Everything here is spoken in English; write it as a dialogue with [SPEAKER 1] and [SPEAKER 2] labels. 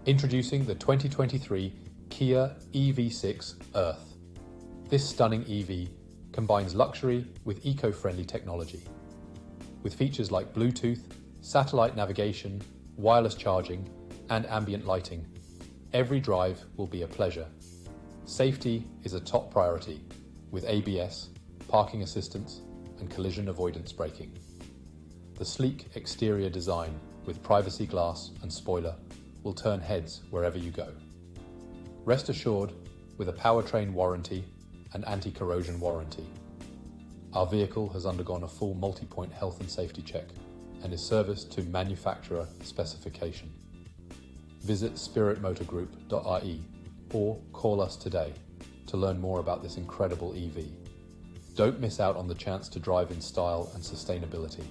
[SPEAKER 1] Introducing the 2023 Kia EV6 Earth. This stunning EV combines luxury with eco-friendly technology. With features like Bluetooth, satellite navigation, wireless charging, and ambient lighting, every drive will be a pleasure. Safety is a top priority with ABS, parking assistance, and collision avoidance braking. The sleek exterior design with privacy glass and spoiler will turn heads wherever you go. Rest assured, with a Powertrain warranty and anti-corrosion warranty. Our vehicle has undergone a full multi-point health and safety check and is serviced to manufacturer specification. Visit spiritmotorgroup.ie or call us today to learn more about this incredible EV. Don't miss out on the chance to drive in style and sustainability.